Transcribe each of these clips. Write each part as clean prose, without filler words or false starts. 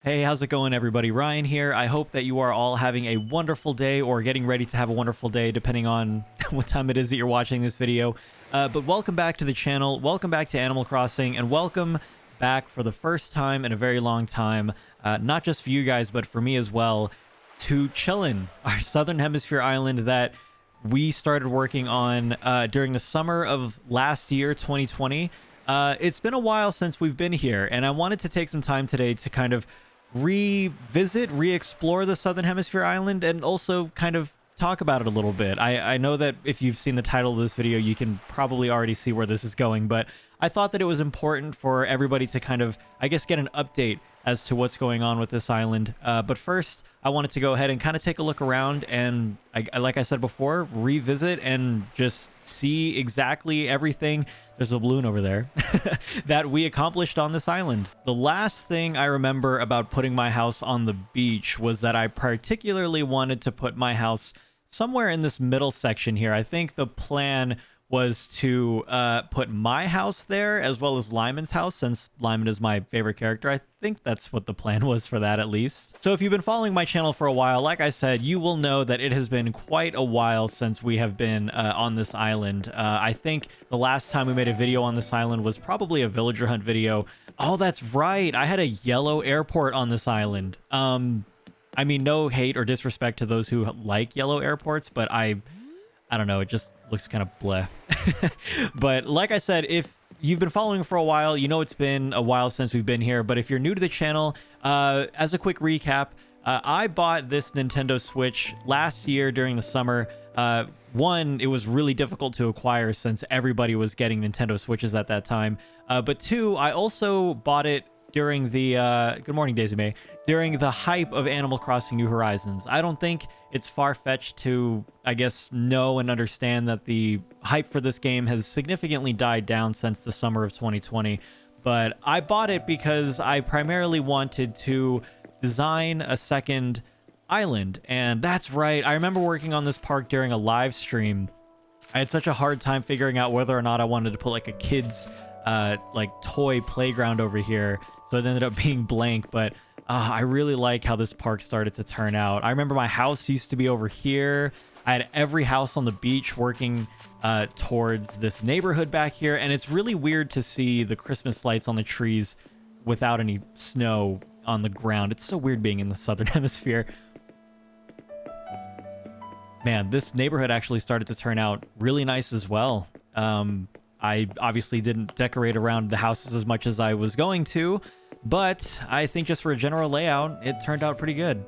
Hey, how's it going, everybody? Ryan here. I hope that you are all having a wonderful day or getting ready to have a wonderful day, depending on what time it is that you're watching this video. But welcome back to the channel. Welcome back to Animal Crossing, and welcome back for the first time in a very long time, not just for you guys, but for me as well, to Chillin, our Southern Hemisphere island that we started working on during the summer of last year, 2020. It's been a while since we've been here, and I wanted to take some time today to kind of re-explore the Southern Hemisphere island and also kind of talk about it a little bit. I know that if you've seen the title of this video, you can probably already see where this is going, but I thought that it was important for everybody to kind of, I guess, get an update as to what's going on with this island. But first, I wanted to go ahead and kind of take a look around and, like I said before, revisit and just see exactly everything. There's a balloon over there that we accomplished on this island. The last thing I remember about putting my house on the beach was that I particularly wanted to put my house somewhere in this middle section here. I think the plan was to put my house there as well as Lyman's house, since Lyman is my favorite character. I think that's what the plan was for that, at least. So if you've been following my channel for a while, like I said, you will know that it has been quite a while since we have been on this island. I think the last time we made a video on this island was probably a villager hunt video. Oh, that's right. I had a yellow airport on this island. I mean, no hate or disrespect to those who like yellow airports, but I don't know, it just looks kind of bleh. But like I said, if you've been following for a while, you know it's been a while since we've been here. But if you're new to the channel, as a quick recap, I bought this Nintendo Switch last year during the summer. One, it was really difficult to acquire since everybody was getting Nintendo Switches at that time. But two, I also bought it during the good morning, Daisy May, during the hype of Animal Crossing New Horizons. I don't think it's far-fetched to, I guess, know and understand that the hype for this game has significantly died down since the summer of 2020. But I bought it because I primarily wanted to design a second island. And that's right, I remember working on this park during a live stream. I had such a hard time figuring out whether or not I wanted to put like a kid's like toy playground over here, so it ended up being blank. But I really like how this park started to turn out. I remember my house used to be over here. I had every house on the beach working towards this neighborhood back here, and it's really weird to see the Christmas lights on the trees without any snow on the ground. It's so weird being in the Southern Hemisphere. Man, this neighborhood actually started to turn out really nice as well. I obviously didn't decorate around the houses as much as I was going to, but I think just for a general layout, it turned out pretty good.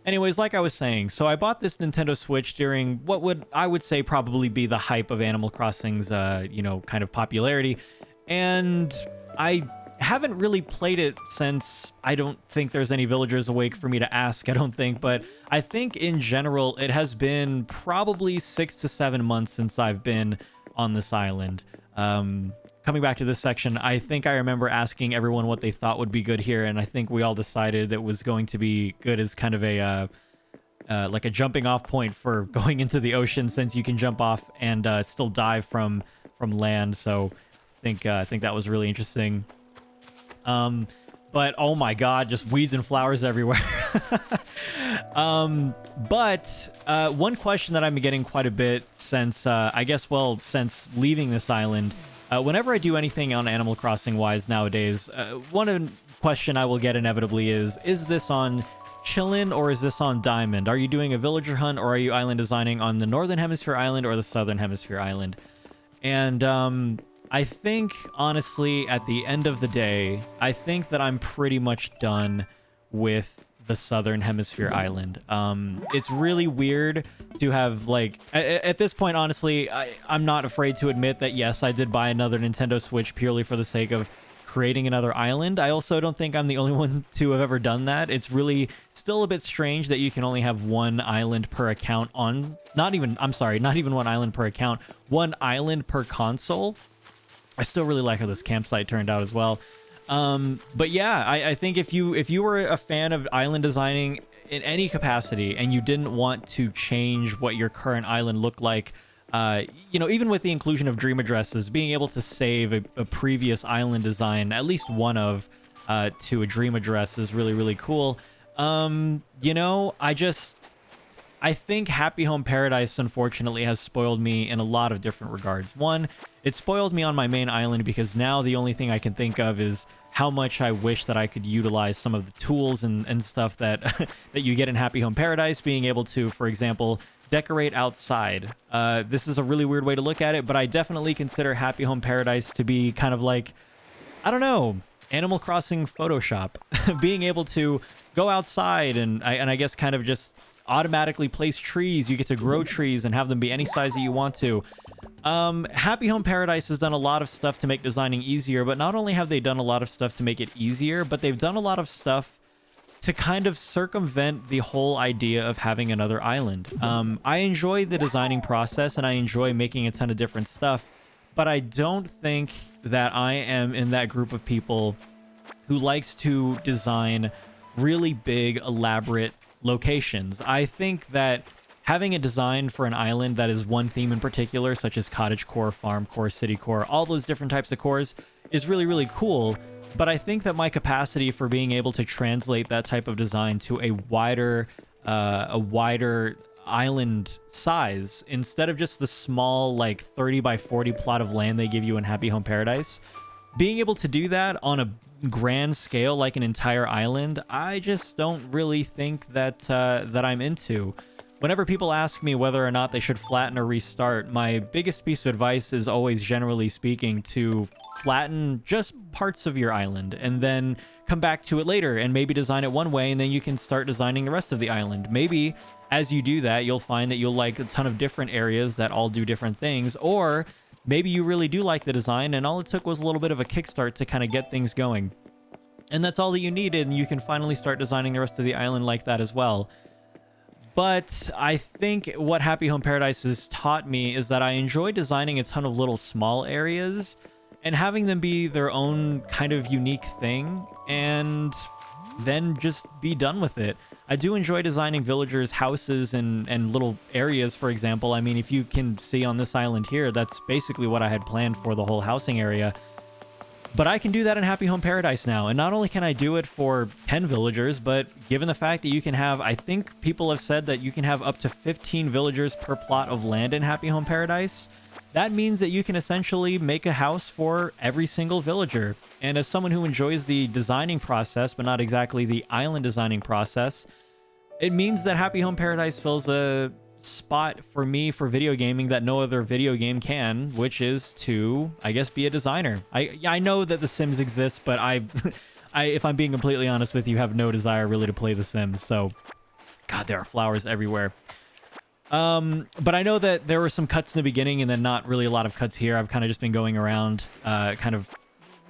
Anyways, like I was saying, so I bought this Nintendo Switch during what I would say probably be the hype of Animal Crossing's, kind of popularity. And I haven't really played it since. I don't think there's any villagers awake for me to ask, I don't think. But I think in general, it has been probably 6 to 7 months since I've been on this island. Coming back to this section, I think I remember asking everyone what they thought would be good here, and I think we all decided it was going to be good as kind of a like a jumping off point for going into the ocean, since you can jump off and still dive from land. So I think that was really interesting. But oh my god, just weeds and flowers everywhere. But one question that I've been getting quite a bit since since leaving this island, whenever I do anything on Animal Crossing wise nowadays, one question I will get inevitably is this on Chillin or is this on Diamond? Are you doing a villager hunt, or are you island designing on the Northern Hemisphere island or the Southern Hemisphere island? And I think, honestly, at the end of the day, I think that I'm pretty much done with the Southern Hemisphere island. It's really weird to have, like, at this point, honestly, I'm not afraid to admit that, yes, I did buy another Nintendo Switch purely for the sake of creating another island. I also don't think I'm the only one to have ever done that. It's really still a bit strange that you can only have one island per account on, not even one island per account, one island per console. I still really like how this campsite turned out as well. But yeah, I think if you were a fan of island designing in any capacity and you didn't want to change what your current island looked like, even with the inclusion of dream addresses, being able to save a previous island design, at least one of, to a dream address is really, really cool. You know, I think Happy Home Paradise, unfortunately, has spoiled me in a lot of different regards. One, it spoiled me on my main island because now the only thing I can think of is how much I wish that I could utilize some of the tools and stuff that that you get in Happy Home Paradise, being able to, for example, decorate outside. This is a really weird way to look at it, but I definitely consider Happy Home Paradise to be kind of like, I don't know, Animal Crossing Photoshop. Being able to go outside and I guess kind of just automatically place trees. You get to grow trees and have them be any size that you want to. Happy Home Paradise has done a lot of stuff to make designing easier, but not only have they done a lot of stuff to make it easier, but they've done a lot of stuff to kind of circumvent the whole idea of having another island. I enjoy the designing process and I enjoy making a ton of different stuff, but I don't think that I am in that group of people who likes to design really big, elaborate locations. I think that having a design for an island that is one theme in particular, such as cottage core, farm core, city core, all those different types of cores, is really, really cool. But I think that my capacity for being able to translate that type of design to a wider island size, instead of just the small, like 30 by 40 plot of land they give you in Happy Home Paradise, being able to do that on a grand scale, like an entire island, I just don't really think that that I'm into. Whenever people ask me whether or not they should flatten or restart, my biggest piece of advice is always, generally speaking, to flatten just parts of your island and then come back to it later and maybe design it one way, and then you can start designing the rest of the island. Maybe as you do that, you'll find that you'll like a ton of different areas that all do different things, or maybe you really do like the design and all it took was a little bit of a kickstart to kind of get things going. And that's all that you needed, and you can finally start designing the rest of the island like that as well. But I think what Happy Home Paradise has taught me is that I enjoy designing a ton of little small areas and having them be their own kind of unique thing, and then just be done with it. I do enjoy designing villagers' houses and little areas, for example. I mean, if you can see on this island here, that's basically what I had planned for the whole housing area. But I can do that in Happy Home Paradise now. And not only can I do it for 10 villagers, but given the fact that you can have, I think people have said that you can have up to 15 villagers per plot of land in Happy Home Paradise, that means that you can essentially make a house for every single villager. And as someone who enjoys the designing process, but not exactly the island designing process, it means that Happy Home Paradise fills a spot for me for video gaming that no other video game can, which is to, I guess, be a designer. I know that The Sims exists, but if I'm being completely honest with you, have no desire really to play The Sims. So, God, there are flowers everywhere. But I know that there were some cuts in the beginning and then not really a lot of cuts here. I've kind of just been going around, kind of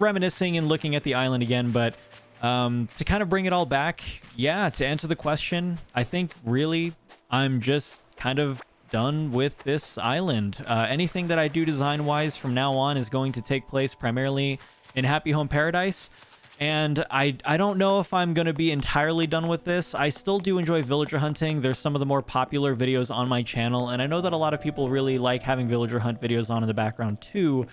reminiscing and looking at the island again, but to kind of bring it all back, yeah, to answer the question, I think really I'm just kind of done with this island. Anything that I do design-wise from now on is going to take place primarily in Happy Home Paradise. And I don't know if I'm going to be entirely done with this. I still do enjoy villager hunting. There's some of the more popular videos on my channel, and I know that a lot of people really like having villager hunt videos on in the background too.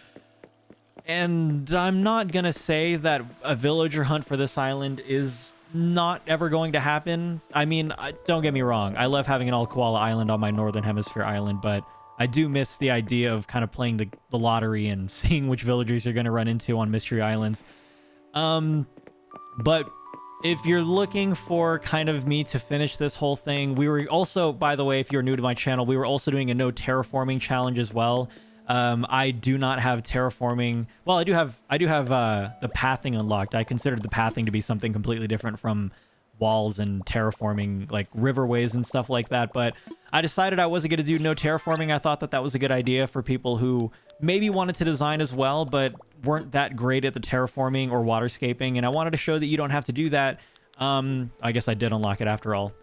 And I'm not going to say that a villager hunt for this island is not ever going to happen. I mean, don't get me wrong. I love having an all koala island on my northern hemisphere island, but I do miss the idea of kind of playing the lottery and seeing which villagers you're going to run into on mystery islands. But if you're looking for kind of me to finish this whole thing, we were also, by the way, if you're new to my channel, we were also doing a no terraforming challenge as well. I do not have terraforming. Well, I do have the pathing unlocked. I considered the pathing to be something completely different from walls and terraforming, like riverways and stuff like that. But I decided I wasn't going to do no terraforming. I thought that that was a good idea for people who maybe wanted to design as well, but weren't that great at the terraforming or waterscaping. And I wanted to show that you don't have to do that. I guess I did unlock it after all.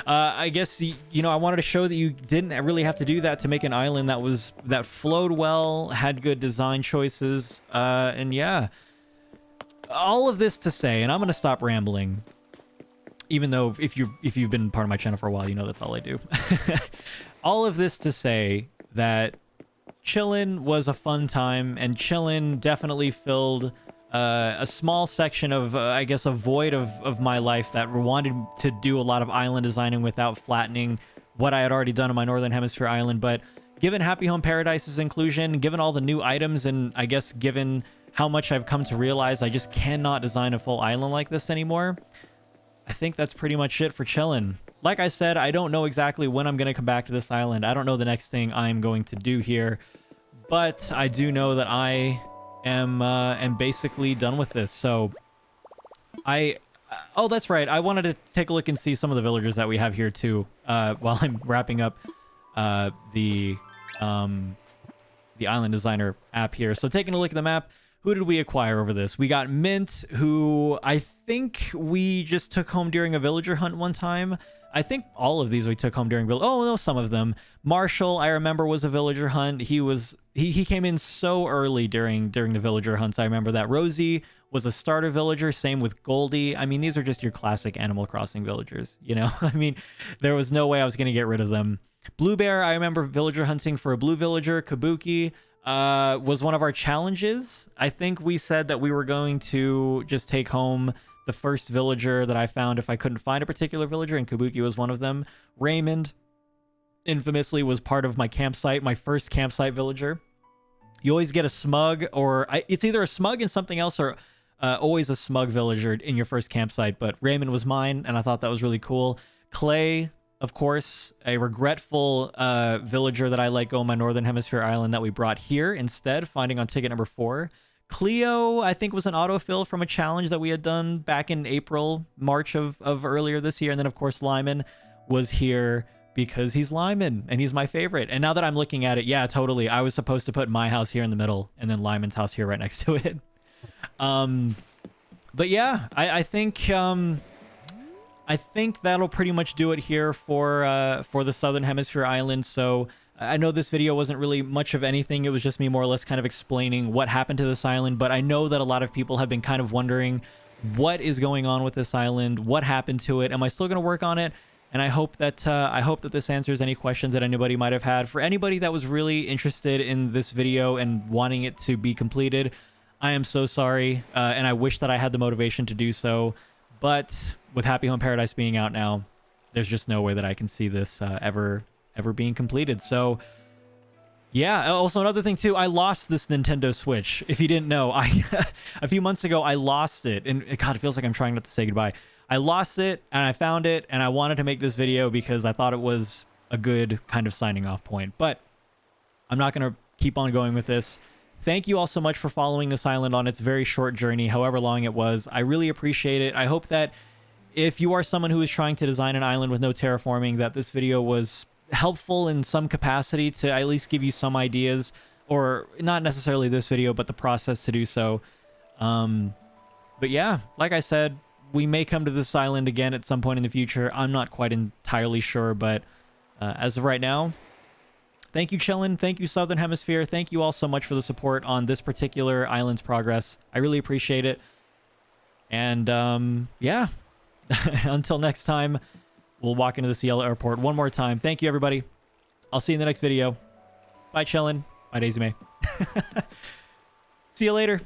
I guess, you know, I wanted to show that you didn't really have to do that to make an island that flowed well, had good design choices. And yeah, all of this to say, and I'm going to stop rambling, even though if you've been part of my channel for a while, you know that's all I do. All of this to say that Chillin was a fun time, and Chillin definitely filled a small section of, I guess, a void of my life that wanted to do a lot of island designing without flattening what I had already done on my Northern Hemisphere island. But given Happy Home Paradise's inclusion, given all the new items, and I guess given how much I've come to realize I just cannot design a full island like this anymore, I think that's pretty much it for Chillin. Like I said, I don't know exactly when I'm going to come back to this island. I don't know the next thing I'm going to do here, but I do know that I am basically done with this. So oh, that's right. I wanted to take a look and see some of the villagers that we have here too, while I'm wrapping up the Island Designer app here. So taking a look at the map, who did we acquire over this? We got Mint, who I think we just took home during a villager hunt one time. I think all of these we took home during oh no, some of them. Marshall, I remember, was a villager hunt. He came in so early during the villager hunts. I remember that. Rosie was a starter villager. Same with Goldie. I mean, these are just your classic Animal Crossing villagers, you know? I mean, there was no way I was going to get rid of them. Blue Bear, I remember villager hunting for a blue villager. Kabuki was one of our challenges. I think we said that we were going to just take home the first villager that I found if I couldn't find a particular villager, and Kabuki was one of them. Raymond, infamously, was part of my campsite, my first campsite villager. You always get a smug, or it's either a smug and something else, or always a smug villager in your first campsite, but Raymond was mine, and I thought that was really cool. Clay, of course, a regretful villager that I let go on my Northern Hemisphere island that we brought here instead, finding on ticket number 4. Cleo, I think, was an autofill from a challenge that we had done back in April, March of earlier this year. And then, of course, Lyman was here because he's Lyman and he's my favorite. And now that I'm looking at it, yeah, totally. I was supposed to put my house here in the middle and then Lyman's house here right next to it. But yeah, I think that'll pretty much do it here for the Southern Hemisphere island. So I know this video wasn't really much of anything. It was just me more or less kind of explaining what happened to this island. But I know that a lot of people have been kind of wondering what is going on with this island, what happened to it. Am I still going to work on it? And I hope that this answers any questions that anybody might have had. For anybody that was really interested in this video and wanting it to be completed, I am so sorry, and I wish that I had the motivation to do so. But with Happy Home Paradise being out now, there's just no way that I can see this ever being completed. So yeah, also another thing too, I lost this Nintendo Switch. If you didn't know, a few months ago I lost it, and God, it feels like I'm trying not to say goodbye. I lost it and I found it, and I wanted to make this video because I thought it was a good kind of signing off point, but I'm not going to keep on going with this. Thank you all so much for following this island on its very short journey, however long it was. I really appreciate it. I hope that if you are someone who is trying to design an island with no terraforming, that this video was helpful in some capacity to at least give you some ideas, or not necessarily this video, but the process to do so. But yeah, like I said, we may come to this island again at some point in the future. I'm not quite entirely sure, but as of right now, thank you, Chillin. Thank you, Southern Hemisphere. Thank you all so much for the support on this particular island's progress. I really appreciate it. And yeah, until next time, we'll walk into the Cielo Airport one more time. Thank you, everybody. I'll see you in the next video. Bye, Chillin. Bye, Daisy May. See you later.